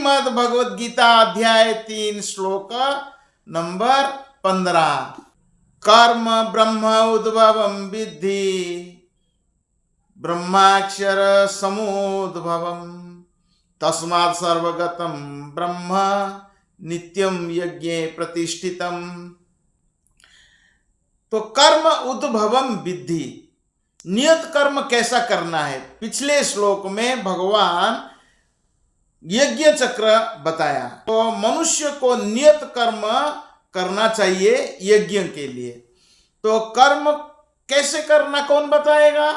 श्रीमद् भगवद गीता अध्याय 3 श्लोक नंबर 15। कर्म ब्रह्म उद्भवम विद्धि ब्रह्माक्षर समुद्भवम तस्मात् सर्वगतम ब्रह्म नित्यम यज्ञे प्रतिष्ठितम। तो कर्म उद्भवम विद्धि, नियत कर्म कैसा करना है। पिछले श्लोक में भगवान यज्ञ चक्र बताया, तो मनुष्य को नियत कर्म करना चाहिए यज्ञ के लिए। तो कर्म कैसे करना कौन बताएगा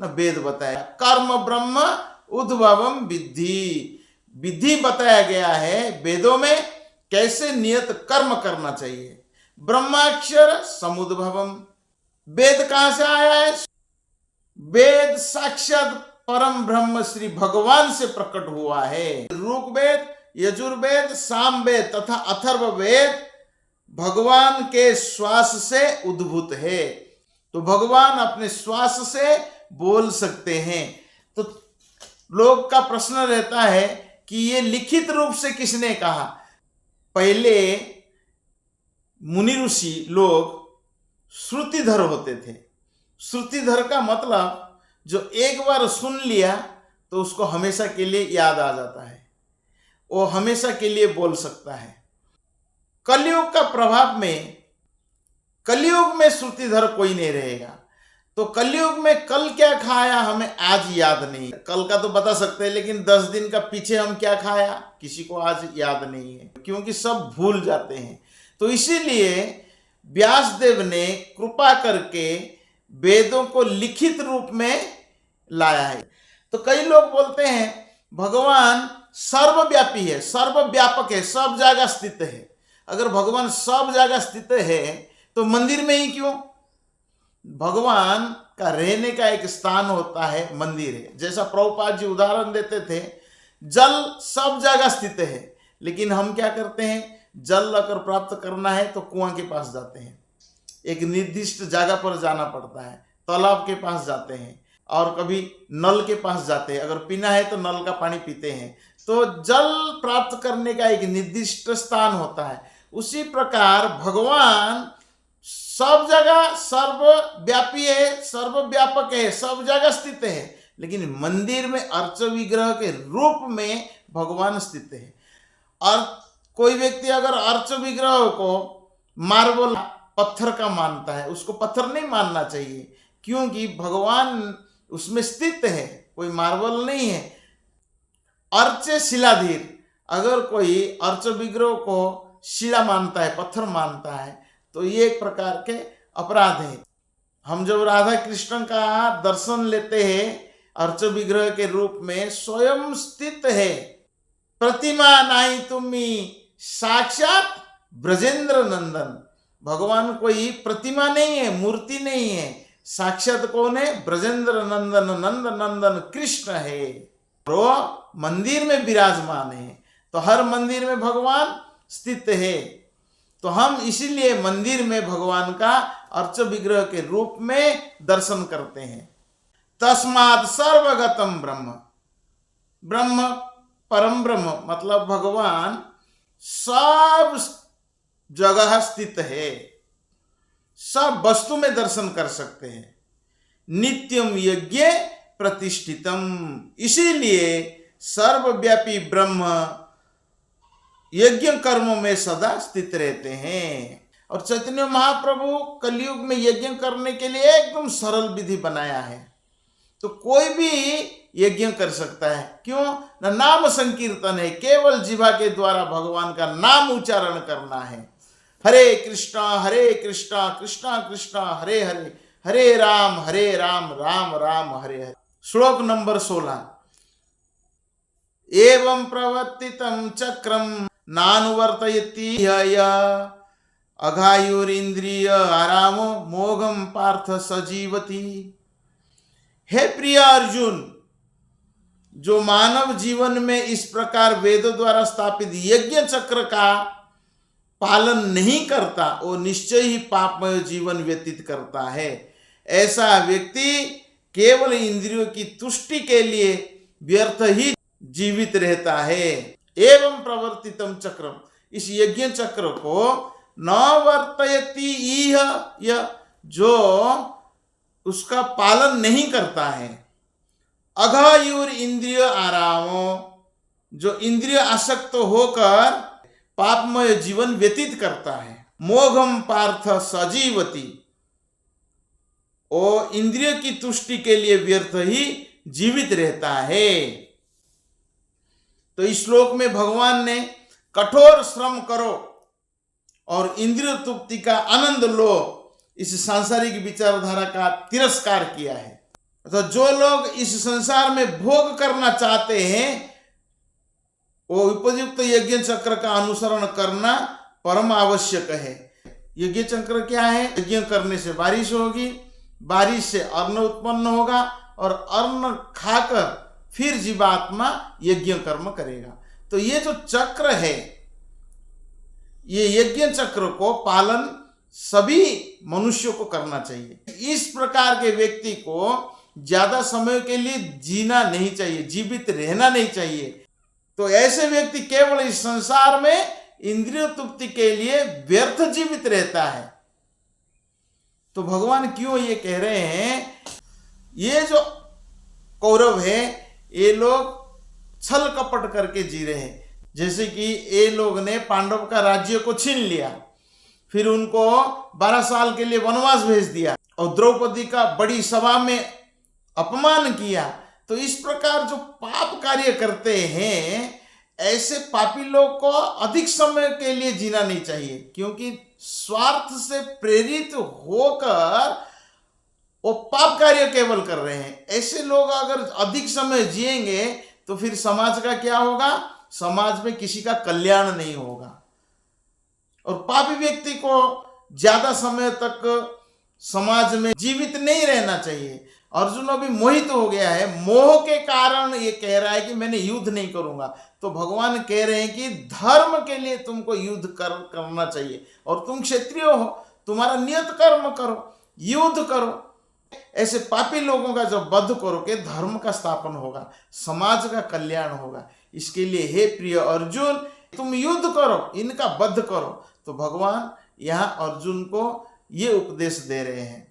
न वेद बताया। कर्म ब्रह्म उद्भवम विद्धि, विधि बताया गया है वेदों में कैसे नियत कर्म करना चाहिए। ब्रह्माक्षर समुद्भवम, वेद कहां से आया है। वेद साक्षात परम ब्रह्म श्री भगवान से प्रकट हुआ है। ऋग्वेद, यजुर्वेद, सामवेद तथा अथर्ववेद भगवान के श्वास से उद्भूत है। तो भगवान अपने श्वास से बोल सकते हैं। तो लोग का प्रश्न रहता है कि ये लिखित रूप से किसने कहा। पहले मुनि ऋषि लोग श्रुतिधर होते थे। श्रुतिधर का मतलब जो एक बार सुन लिया तो उसको हमेशा के लिए याद आ जाता है, वो हमेशा के लिए बोल सकता है। कलयुग का प्रभाव में, कलयुग में श्रुतिधर कोई नहीं रहेगा। तो कलयुग में कल क्या खाया हमें आज याद नहीं। कल का तो बता सकते हैं, लेकिन 10 दिन का पीछे हम क्या खाया किसी को आज याद नहीं है, क्योंकि सब भूल जाते हैं। तो इसीलिए व्यासदेव ने कृपा करके वेदों को लिखित रूप में लाया है। तो कई लोग बोलते हैं भगवान सर्वव्यापी है, सर्वव्यापक है, सब जगह स्थित है। अगर भगवान सब जगह स्थित है तो मंदिर में ही क्यों। भगवान का रहने का एक स्थान होता है, मंदिर है। जैसा प्रभुपाद जी उदाहरण देते थे, जल सब जगह स्थित है, लेकिन हम क्या करते हैं, जल अगर प्राप्त करना है तो कुआं के पास जाते हैं, एक निर्दिष्ट जगह पर जाना पड़ता है, तालाब के पास जाते हैं और कभी नल के पास जाते हैं। अगर पीना है तो नल का पानी पीते हैं। तो जल प्राप्त करने का एक निर्दिष्ट स्थान होता है। उसी प्रकार भगवान सब जगह सर्वव्यापी है, सर्वव्यापक है, सब जगह स्थित है, लेकिन मंदिर में अर्च विग्रह के रूप में भगवान स्थित है। और कोई व्यक्ति अगर अर्च विग्रह को मार्बल पत्थर का मानता है, उसको पत्थर नहीं मानना चाहिए, क्योंकि भगवान उसमें स्थित है, कोई मार्बल नहीं है। अर्च शिलाधीर, अगर कोई अर्च विग्रह को शिला मानता है, पत्थर मानता है, तो ये एक प्रकार के अपराध है। हम जब राधा कृष्ण का दर्शन लेते हैं अर्च विग्रह के रूप में, स्वयं स्थित है, प्रतिमा नाई तुम्ही साक्षात ब्रजेंद्र नंदन। भगवान कोई प्रतिमा नहीं है, मूर्ति नहीं है, साक्षात कौन है, ब्रजेंद्र नंदन, नंद नंदन कृष्ण है। वो मंदिर में विराजमान है, तो हर मंदिर में भगवान स्थित है। तो हम इसीलिए मंदिर में भगवान का अर्च विग्रह के रूप में दर्शन करते हैं। तस्मात् सर्वगतम ब्रह्म, ब्रह्म परम ब्रह्म मतलब भगवान सब जगह स्थित है, सब वस्तु में दर्शन कर सकते हैं। नित्यम यज्ञ प्रतिष्ठितम, इसीलिए सर्वव्यापी ब्रह्म यज्ञ कर्मों में सदा स्थित रहते हैं। और चैतन्य महाप्रभु कलयुग में यज्ञ करने के लिए एकदम सरल विधि बनाया है। तो कोई भी यज्ञ कर सकता है। क्यों न, नाम संकीर्तन है, केवल जिह्वा के द्वारा भगवान का नाम उच्चारण करना है। हरे कृष्णा कृष्णा कृष्णा हरे हरे, हरे राम राम राम हरे हरे। श्लोक नंबर 16। एवं प्रवर्तितं चक्रम नानुवर्तयति अघायुरिंद्रिय आरामो मोघम पार्थ सजीवति। हे प्रिय अर्जुन, जो मानव जीवन में इस प्रकार वेदों द्वारा स्थापित यज्ञ चक्र का पालन नहीं करता, वो निश्चय ही पापमय जीवन व्यतीत करता है। ऐसा व्यक्ति केवल इंद्रियों की तुष्टि के लिए व्यर्थ ही जीवित रहता है। एवं प्रवर्तितम चक्रम, इस यज्ञ चक्र को न वर्तयति इह, यह जो उसका पालन नहीं करता है, अघायुर इंद्रिय आरामो, जो इंद्रिय आसक्त होकर पापमय जीवन व्यतीत करता है, मोघम पार्थ सजीवती, ओ इंद्रिय की तुष्टि के लिए व्यर्थ ही जीवित रहता है। तो इस श्लोक में भगवान ने कठोर श्रम करो और इंद्रिय तृप्ति का आनंद लो, इस सांसारिक विचारधारा का तिरस्कार किया है। तो जो लोग इस संसार में भोग करना चाहते हैं वो उपयुक्त यज्ञ चक्र का अनुसरण करना परम आवश्यक है। यज्ञ चक्र क्या है? यज्ञ करने से बारिश होगी, बारिश से अन्न उत्पन्न होगा और अन्न खाकर फिर जीवात्मा यज्ञ कर्म करेगा। तो ये जो चक्र है, ये यज्ञ चक्र को पालन सभी मनुष्यों को करना चाहिए। इस प्रकार के व्यक्ति को ज्यादा समय के लिए जीना नहीं चाहिए, जीवित रहना नहीं चाहिए। तो ऐसे व्यक्ति केवल इस संसार में इंद्रिय तृप्ति के लिए व्यर्थ जीवित रहता है। तो भगवान क्यों ये कह रहे हैं? ये जो कौरव है ये लोग छल कपट करके जी रहे हैं। जैसे कि ये लोग ने पांडव का राज्य को छीन लिया, फिर उनको 12 साल के लिए वनवास भेज दिया और द्रौपदी का बड़ी सभा में अपमान किया। तो इस प्रकार जो पाप कार्य करते हैं, ऐसे पापी लोग को अधिक समय के लिए जीना नहीं चाहिए, क्योंकि स्वार्थ से प्रेरित होकर वो पाप कार्य केवल कर रहे हैं। ऐसे लोग अगर अधिक समय जिएंगे तो फिर समाज का क्या होगा? समाज में किसी का कल्याण नहीं होगा। और पापी व्यक्ति को ज्यादा समय तक समाज में जीवित नहीं रहना चाहिए। अर्जुन अभी मोहित हो गया है, मोह के कारण ये कह रहा है कि मैंने युद्ध नहीं करूंगा। तो भगवान कह रहे हैं कि धर्म के लिए तुमको युद्ध करना चाहिए, और तुम क्षत्रिय हो, तुम्हारा नियत कर्म करो, युद्ध करो। ऐसे पापी लोगों का जब वध करोगे धर्म का स्थापन होगा, समाज का कल्याण होगा। इसके लिए हे प्रिय अर्जुन, तुम युद्ध करो, इनका वध करो। तो भगवान यहाँ अर्जुन को ये उपदेश दे रहे हैं।